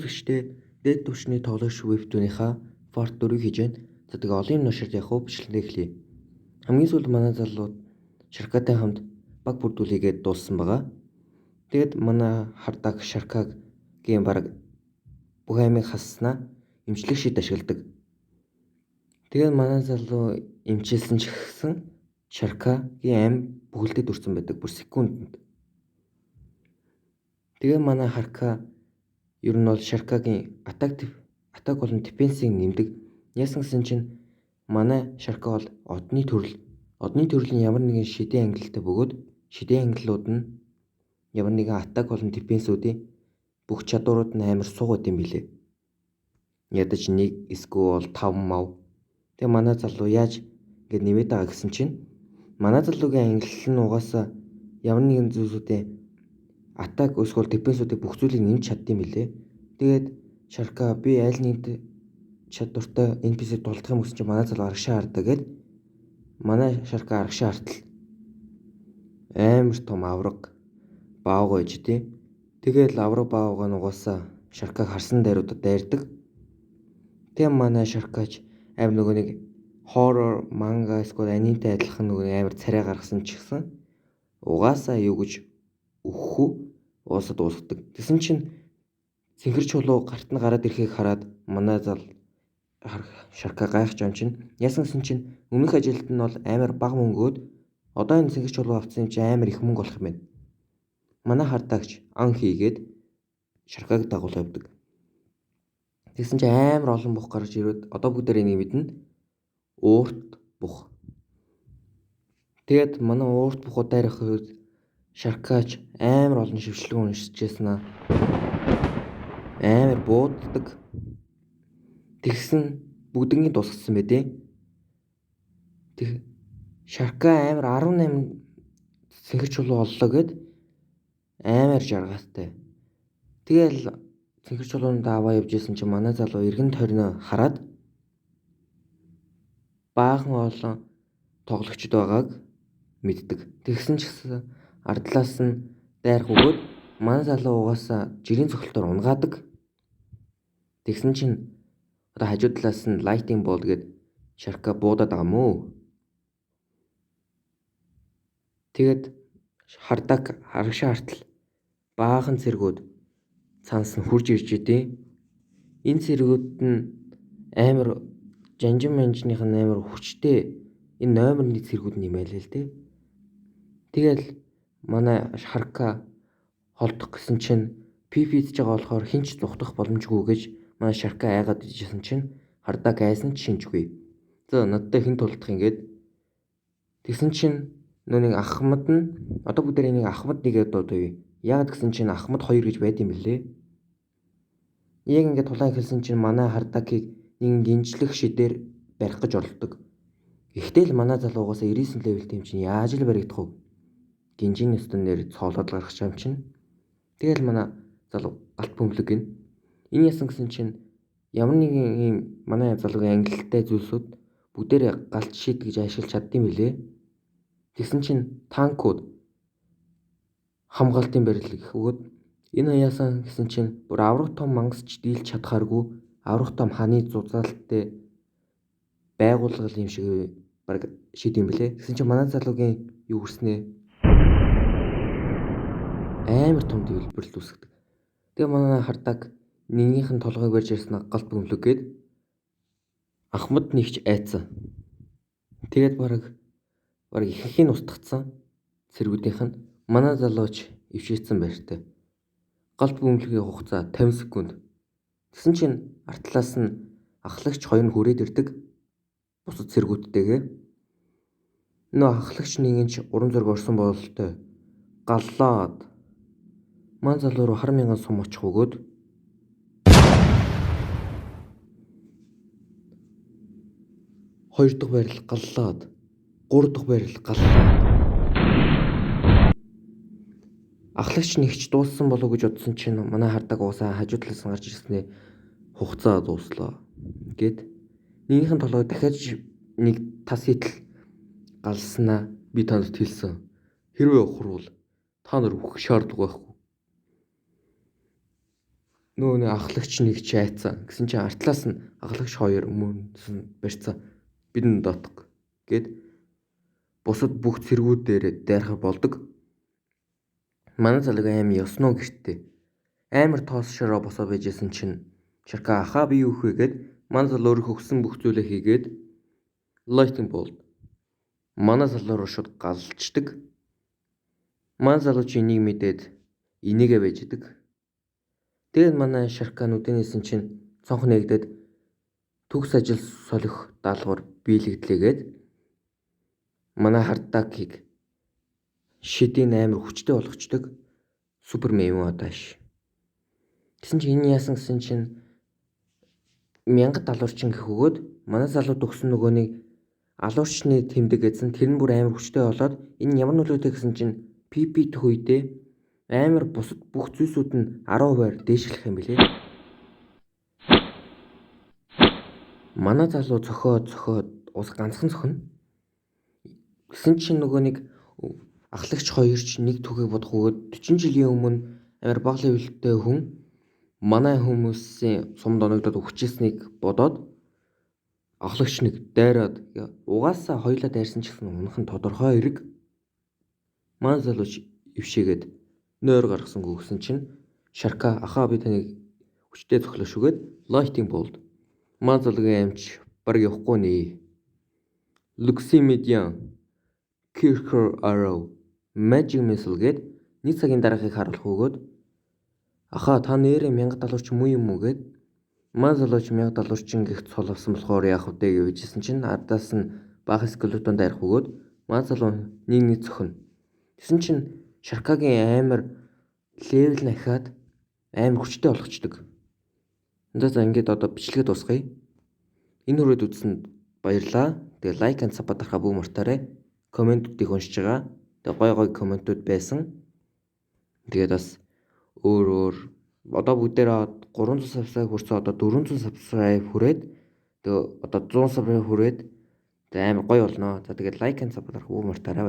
үргэлжлээ дээд түвшний тоглогч вебтүүнийхээ форт 4-ийг хийж байна. За тэгээ олон юм уншиж явах уу бичлэгээ эхлэе. Хамгийн сүүлд манай залууд Шаркатай хамт баг бүрдүүлээгээд дууссан байгаа. Тэгэд манай хардаг Шаркагийн баг бүх аймыг хасснаа эмчлэг шид ашигладаг. Тэгээд манай залуу эмчилсэн ч гэсэн Шаркагийн аим бүхэлдээ дүрсэн байдаг бүр секундэд. Тэгээд манай Харка ер нь бол Шаркагийн атак болон дефенсийг нэмдэг. Яасан гэсэн чинь манай Шарка бол одны төрөл. Одны төрлийн ямар нэгэн шидийн ангилалтай бөгөөд шидийн ангиллууд нь ямар нэгэн атак болон дефенсүүдийн бүх чадварууд нь амар суугаад юм билээ. Ядаж 1 эсвэл 5 мав. Тэгээ манай залуу яаж ингэ нэмээд байгаа гэсэн чинь манай залуугийн ангиллал нь угаасаа ямар нэгэн зүйлсүүдийн атак эсвэл дефенсүүдийн бүх зүйлийг нэмж чаддсан билээ. Тэгээд Шарка би аль нэг чадвартай NPC тулдах юм гэсэн чинь манай залуу арагшаа хардаа гээд манай Шарка арагшаа хартал амар том авраг баавга ээж тий. Тэгээд авраг баавга нь угаасаа Шаркаг харсан дайруудад дайрдаг. Тэгээ манай Шаркач амар нөгөө нэг хоррор манга эсвэл анимтай адилхан нөгөө амар царай гаргасан ч гэсэн угаасаа юу гэж өгөхгүй уусаа дуусгадаг. Тэсэн чинь цэнхэр чулуу гарт нь гараад ирэхийг хараад манай зал Шарка гайхаж ам чинь яасан гэсэн чинь өмнөх ажилд нь бол амар бага мөнгөд одоо энэ цэнхэр чулуу авсан юм чи амар их мөнгө болох юм байна. Манай хардагч ан хийгээд Шаркаг дагуул явдаг. Тэгсэн чи амар олон бух гарч ирээд одоо бүгдээр энийг мэднэ. Уурт бух. Тэгээд манай уурт бухууд дайрах үед Шаркач амар олон шившлэг уншижсэн амар бууддаг. Тэгсэн бүгднийг дуусгасан байдیں۔ Тэг Шарка амар 18 цэнхэр чулуу оллоо гэд амар жаргаатай. Тэгэл цэнхэр чулуунд аваа явжсэн чинь манай залуу эргэн тойрноо хараад баахан олон тоглогчд байгааг мэддэг. Тэгсэн ч гэсэн ардлаас нь дайрах өгөөд манай залуу угаасаа жирийн цогтолтоор унгаадаг. Тэгсэн чинь одоо хажуу талаас нь лайтинг бол гээд Шарка буудаад байгаа мó. Тэгээд хардаг арагшаа хартал баахан цэргүүд цаанаас нь хурж ирж идэв. Энэ цэргүүд нь амар жанжных нь амар хүчтэй энэ номерны цэргүүд нэмэлээ л дээ. Тэгэл манай Шарка холдох гэсэн чинь пипидж байгаа болохоор хинч зүхтах боломжгүй гэж манай Шарка айгаад ижсэн чинь хардаг айсан ч шинжгүй. За надтай хэн тулдах ингээд тэгсэн чинь нүг Ахмад нь одоо бүгдээр энийг Ахмад нэгээд дуудав. Яг гэсэн чинь Ахмад 2 гэж байд юм бэлээ. Яг ингээд тулаан эхэлсэн чинь манай хардагийг нэг гинжлэх шидээр барих гэж оролдог. Гэхдээ л манай залуугаас 99 левелтэй юм чинь яаж л баригдах вэ? Гинжийн өстөн нэр цоолоод гаргах юм чинь. Тэгэл манай залуу галт бөмбөлөг гин. Энэ ясан гэсэн чинь ямар нэгэн ийм манай залуугийн ангилалтай зүйлсүүд бүгдээр галт шид гэж ашиглаж чаддсан билээ. Тэгсэн чинь танкууд хамгаалтын барил гэх өгөөд энэ яасан гэсэн чинь бүр аврах том мангасч дийлж чадхааргүй аврах том ханы зузаалттай байгууллага юм шиг баг шид юм блэ. Тэгсэн чинь манай залуугийн юу гэрснээ амар том дэлбэрэл үүсгдэг. Тэгээ манай хардаг нэгнийх нь толгойг барьж ирсэн галт бөмбөлөг гээд Ахмад нэгч айцсан. Тэгээд баг ихэнх нь устгацсан цэргүүдийнх нь манай залууч өвшөөцсөн байртай. Галт бөмбөлөгийн хугацаа 50 секунд. Тэгсэн чинь артлаас нь ахлагч 2 нь хүрээд ирдэг. Бусад цэргүүдтэйгээ. Нөө ахлагч нэг нь ч уран зураг орсон бололтой. Галлаад манай залуу руу 10,000 сум очих өгөөд хоёр дахь байрал галлаад 3 дахь байрал галлаад ахлагч нэгч дууссан болов гэж бодсон чинь манай хардаг уусаа хажуу талаас нь гарч ирснээр хугацаа дууслаа гэд нэгнийхэн толгой дахиад нэг тас хитл галснаа би танд хэлсэн. Хэрвээ ухруул та нар үхэх шаардлага байхгүй. Нөгөө нэг ахлагч нэг чайцсан. Гэсэн чинь артлаас нь ахлагч хоёр өмнөс нь барьцсан. Бидэн дотго гэд бусад бүх цэргүүд дээр дайрахаар болдог. Манай залууг аим ёсноо гэртээ. Амар тоос шороо босоо байжсэн чинь Шарка ахаа би юу хвэ гэд манай залуу өөрөө өгсөн бүх зүйлээ хийгээд Lightning Bolt манай залуу руу шууд галчдаг. Манай залуу чи энийг мэдээд инээгээ байж идэг. Тэгээд манай Шарка нүдэнийсэн чинь цонх нэгдээд төгс ажил солих даалгавар биелэгдлээгээд манай Хардакийг шидийн амар хүчтэй болгочдөг. Супермен юм адааш. Гэсэн чинь энэ яасан гэсэн чинь 1000 далуурчин гэх өгөөд манай залуу төгсөн нөгөө нэг алуурчны тэмдэг гэсэн тэр нь бүр амар хүчтэй болоод энэ ямар нөлөөтэй гэсэн чинь PP дэх үедээ амар бусад бүх зүйлсүүд нь 10%-аар дээшлэх юм билээ. Манай залуу цохоод ус ганцхан цохно. Гэсэн чинь нөгөө нэг ахлагч хоёр ч нэг түүхийг бодох өгөөд 40 жилийн өмнө амар бага левелтэй хүн манай хүмүүсийн сумд оногдоод өгчээснийг бодоод ахлагч нэг дайраад угаасаа хоёлаа дайрсан ч гэсэн унах нь тодорхой хэрэг. Манай залууч ившээгээд нойр гаргасангүй гэсэн чинь Шарка ахаа би таныг хүчтэй цохлоо шүгээд Lightning Bolt манай залуугийн амч баг явахгүй нэ. Luxemedian Kirker Arrow Magic Missile гээд нэг цагийн дараахыг харуулах өгөөд ахаа та нэрээ 1000 долларч муу юм уу гэд манай залууч 1000 долларчин гихт цол авсан болохоор яах вэ гэвэжсэн чинь ардаас нь бага скелетон дайрах өгөөд манай залуу нэг цохино. Тэсэн чинь Шаркагийн амар левел нахаад амар хүчтэй болгочдөг. За ингээд одоо бичлэгээ дуусгая. Энэ хүрээд үзсэнд баярлалаа. Тэгээ лайк and саб дарахаа бүү мартаарай. Комментүүдийг уншиж байгаа. Тэгээ гой комментүүд байсан. Тэгээд бас өөр одоо бүгдээрээ 300 subscribe хүрсэн одоо 400 subscribe хүрээд тэгээ одоо 100 subscribe хүрээд тэгээ амар гоё болно. За тэгээд лайк and саб дарахаа бүү мартаарай.